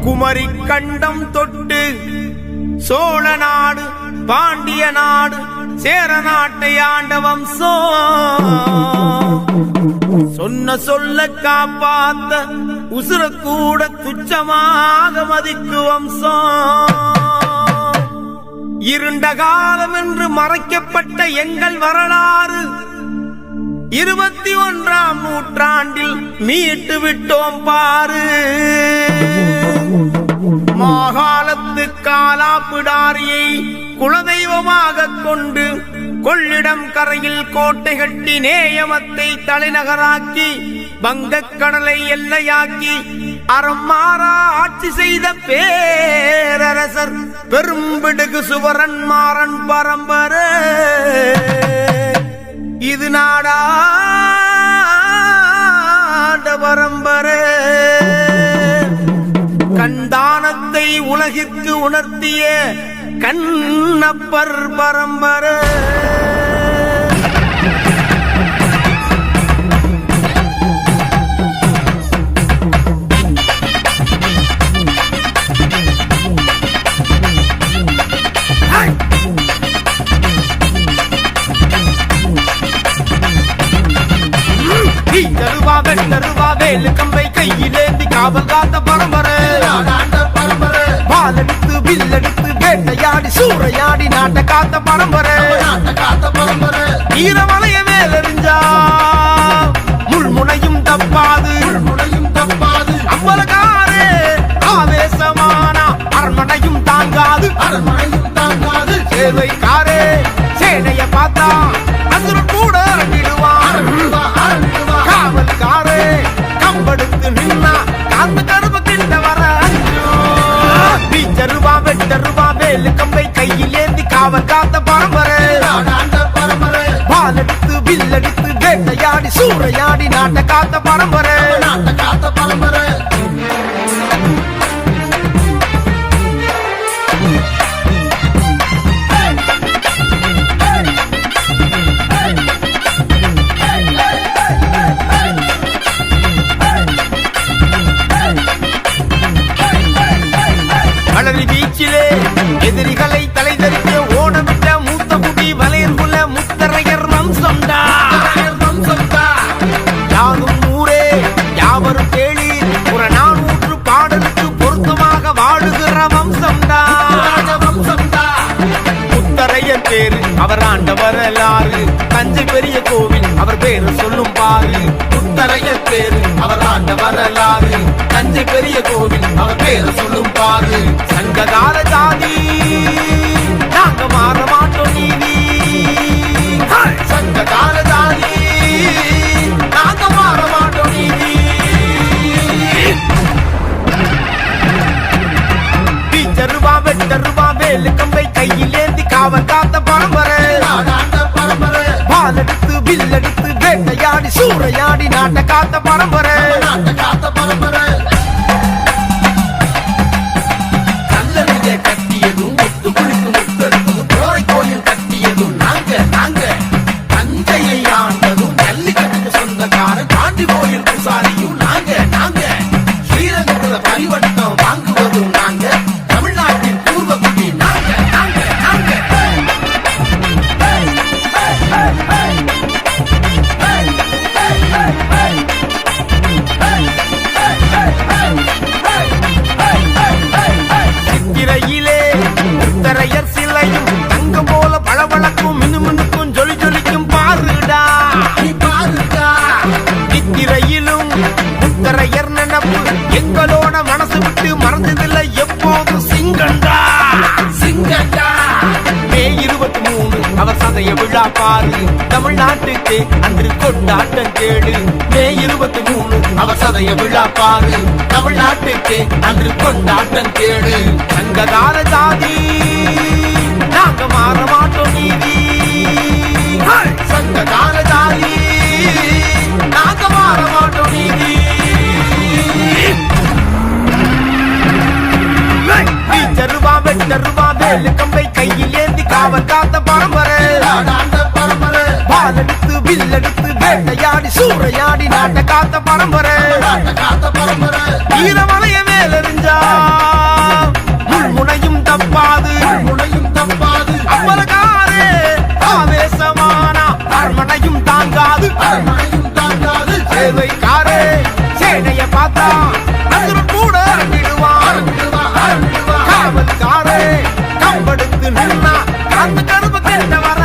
குமரி கண்டம் தொட்டு சோழ நாடு பாண்டிய நாடு சேர நாட்டை ஆண்ட வம்சம். சொன்ன சொல்ல காப்பாத்த உசுர கூட துச்சமாக மதிக்கு வம்சம். இருண்ட காலம் என்று மறைக்கப்பட்ட எங்கள் வரலாறு 21ஆம் நூற்றாண்டில் மீட்டு விட்டோம் பாரு. மாகாணத்து காலாப்பிடாரியை குலதெய்வமாக கொண்டு கொள்ளிடம் கரையில் கோட்டை கட்டி நேயமத்தை தலைநகராக்கி வங்கக்கடலை எல்லையாக்கி அறமாறா ஆட்சி செய்த பேரரசர் பெரும்பிடுகு சுவரன் மாறன் பரம்பரை. இது நாடாண்ட பரம்பரை. கண்தானத்தை உலகிற்கு உணர்த்திய கண்ணப்பர் பரம்பரை. வெட்டருவா வேலு கம்பை கையிலேந்தி காவல் காத்த பரம்பரை. பாலடித்து வில்லடித்து வேட்டையாடி சூறையாடி நாட்டை காத்த பரம்பரை. ஈரமலைய மேலெறிஞ்சா முள்முனையும் தப்பாது அம்பலக்காரே ஆவேசமானா அரண்மனையும் தாங்காது சேவைக்காரே சேனைய பார்த்தா அசுரன் கூட அரங்கிடுவான். காவல்காரே கம்படுத்து நின்னா காத்து கருப்பு கிட்ட வர பீச்சருவா வெட்டருவா வேலு கம்பை கையில் ஏந்தி காவல் காத்த பரம்பரை. பாலடித்து வில்லடித்து வேட்டையாடி சூறையாடி நாட்டை காத்த பரம்பரை. எதிரிகளை தலைதறிக்க ஓடமிட்ட மூத்த குடி வலையர்குல முத்தரையர் வம்சம்டா. யாரும் ஊரே யாவரும் கேளி புறநானூற்று பாடலுக்கு பொருத்தமாக வாழுகிற வம்சம்டா. முத்தரையர் பேரு அவர் ஆண்ட வரலாறு. தஞ்சை பெரிய கோவில் அவர் பேரு சொல்லும் பாரு. முத்தரையர் பேரு அவர் ஆண்ட வரலாறு. தஞ்சை பெரிய கோவில் அவர் பேரு சொல்லும் பாரு. சங்ககால ஜாதி நாங்க மாற மாட்டோம் நீதி. சங்ககால ஜாதி நாங்க மாற மாட்டோம் நீதி. பீச்சருவா வெட்டருவா வேலு கம்பை கையில் ஏந்தி காவல் காத்த பரம்பரை. பாலடித்து வில்லடித்து வேட்டையாடி சூறையாடி நாட்டை காத்த பரம்பரை. கட்டியதும் முத்து குளித்து முத்தெடுத்ததும் கோரை கோயில் கட்டியதும் நாங்க தஞ்சையை ஆண்டதும் ஜல்லிக்கட்டுக்கு சொந்தக்காரன் பாண்டி கோயில் பூசாரியும் நாங்க ஸ்ரீரங்கத்துல பரிவட்டம் வாங்குவதும் நாங்க தமிழ்நாட்டின் பூர்வ குடி நாங்க. முத்தரையர் சிலையும் தங்கம் போல பளபளக்கும் மினுமினுக்கும் ஜொலி ஜொலிக்கும் பாருடா. நித்திரையிலும் முத்தரையர் நினைப்பு எங்களோட மனசு விட்டு மறந்ததில்லை எப்போதும் சிங்கண்டா. மே 23 அவர் சதைய விழா பாரு. தமிழ்நாட்டுக்கு அன்று கொண்டாட்டம் கேளு. மே 23 அவர் சதைய விழா பாரு. தமிழ்நாட்டுக்கு அன்று கொண்டாட்டம் கேளு. சங்ககால ஜாதி நாங்க மாற மாட்டோம் நீதி. சங்ககால ஜாதி நாங்க மாற மாட்டோம் நீதி. பீச்சருவா வெட்டருவா வேலு கம்பை கையில் ஏந்தி காவல் காத்த பரம்பரை. பாலடித்து வில்லடித்து வேட்டையாடி சூறையாடி நாட்டை காத்த பரம்பரை. ஈரமலைய மேலெறிஞ்சா அந்த கருப்பு கேட்ட வர